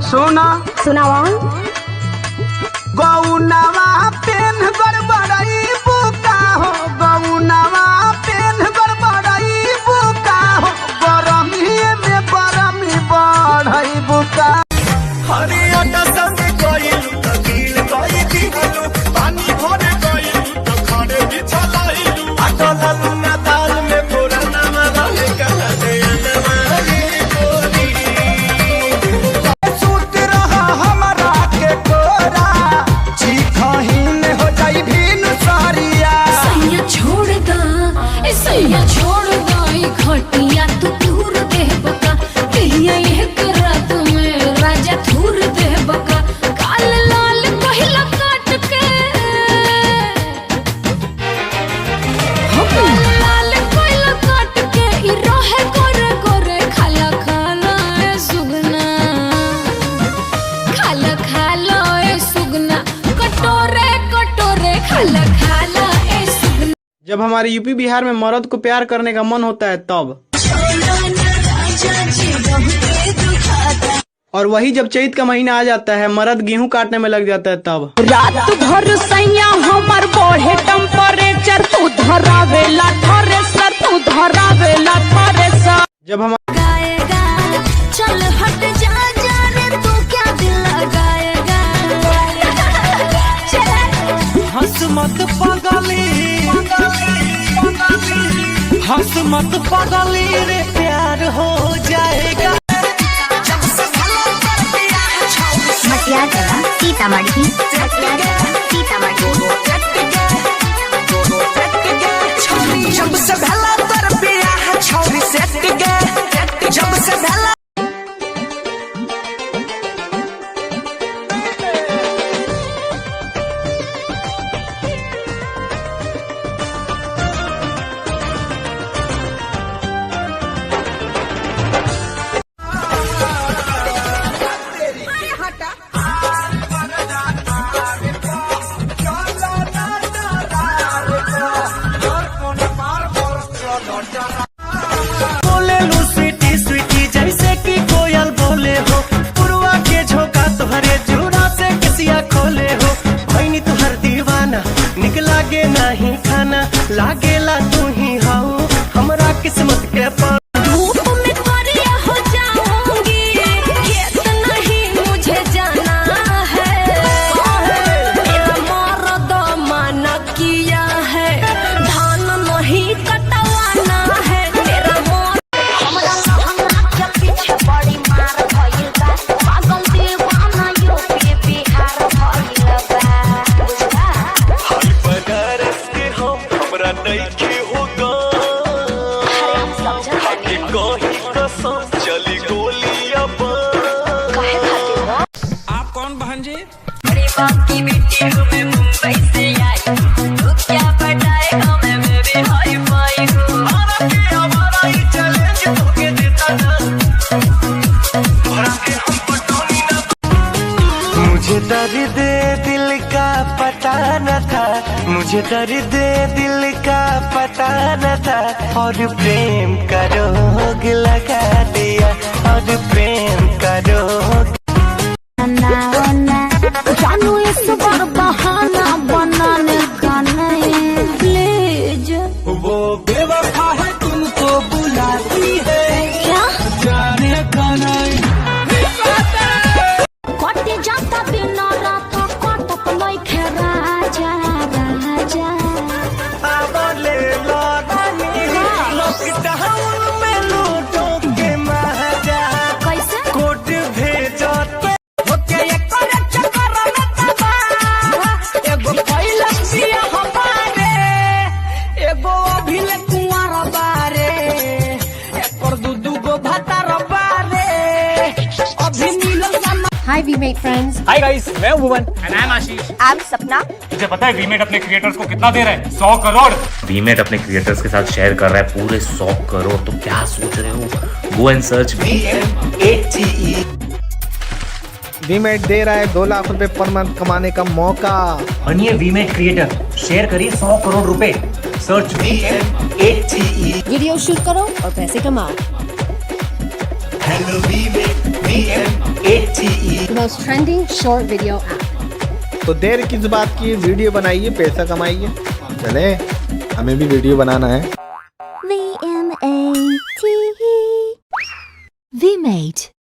सुना सुनावा। गौनावा पेन गड़बड़ाई बुका हो, गौनावा पेन गड़बड़ाई बुका हो, गरमी में गरमी बढ़ई बुका। हरियाणा संग गइलू त दिल गई दिलू, पानी भर गइलू त खड़े बिछलाइलू, अटललू ना दाल में पुराना मरल कला दे अनवारी बोली। सूत रहा हमरा के कोरा, चीखहीन हो जाई भीन सारिया। सैया छोड़ दा, सैया छोड़ दा, घटिया तू दूर दे बका, कहिया ये करा तुम्हें राजा दूर दे बका। काल लाल पहिला काट के, हो काल लाल पहिला काट के, ई रहे गोरे गोरे, खाला खाला ए सुगना, खाला खाला ए सुगना, कटोरे कटोरे खाला खाला ए सुगना। जब हमारे यूपी बिहार में मर्द को प्यार करने का मन होता है तब, और वही जब चैत का महीना आ जाता है मर्द गेहूं काटने में लग जाता है तब। रात भर सैया हमर बढ़े टेम्परेचर, तू धरावेला थ्रेसर, तू धरावेला थ्रेसर। जब हम गाएगा चल हट जा जा रे, तू क्या दिल लगाएगा। हंस मत पागली, हंस मत पागली रे, प्यार हो जाएगा। मटिया जगह सीतामढ़ी, जब से भला तर पिया छौरी सेट गे, जब से भला। बोले लू स्वीटी स्वीटी जैसे कि कोयल बोले हो, पुरवा के झोंका तुहरे जुड़ा से किसिया खोले हो। भैनी तुहर दीवाना निक लागे नहीं खाना, लागेला तू ही हाउ हमरा किस्मत के पास। धूप में परिया हो जाऊंगी, खेत नहीं मुझे जाना है, मेरा मर्द मना किया है, धान नहीं कटवाना है, मेरा मर्द। हमरा लहंगा के पीछे बड़ी मार भइल बा, पागल दीवाना यूपी बिहार भइल बा, बुझला। बनारस के हम हमरा नइखे होगा, अरे हम समझत के कहीं कसम चली गोलियां काहे खातिर बा? आप कौन बहन जी? बड़ी बाप की बेटी हूँ मैं, मुंबई से आई हूँ, तू क्या बताएगा मैं बेबी हाई फाई हूँ। हमारा ही चैलेंज तोके देता ना, मुझे दर्द दिल का पता न था, मुझे दर्द दिल का पता न था, और प्रेम का रोग लगा दिया, और प्रेम का रोग। जानू इस बार बहाना बनाने का नहीं, प्लीज। वो बेवफा है तुमको बुलाती है, क्या जाने का नहीं। कटे जाता दिन रात, कटत नइखे राजा राजा। आबले लगानी लॉकडाउन में लूटो के महाजा, कैसे कोट भेजते होके एक चक्कर में तबाह। एगो पहिला सिया हमारे, एगो अभिले कुंवर बारे, एकर दू गो भातार बारे, अभी मिलल जाना। Hi we make friends. Hi guys, मैं हूं Bhuvan and I am Ashish. I am Sapna. तुझे पता है वीमेट अपने क्रिएटर्स को कितना दे रहा है? 100 करोड़। वीमेट अपने क्रिएटर्स के साथ शेयर कर रहा है पूरे 100 करोड़। तो क्या सोच रहे हो? Go and search VMATE। वीमेट दे रहा है 2 लाख रुपए पर मंथ कमाने का मौका। बनिए वीमेट क्रिएटर, शेयर करिए 100 करोड़ रुपए। Search VMATE। वीडियो शूट करो और पैसे कमाओ। Hello VMATE। most trending short video app. तो देर किस बात की, वीडियो बनाइए, पैसा कमाइए। चले, हमें भी वीडियो बनाना है। VMAT. VMate.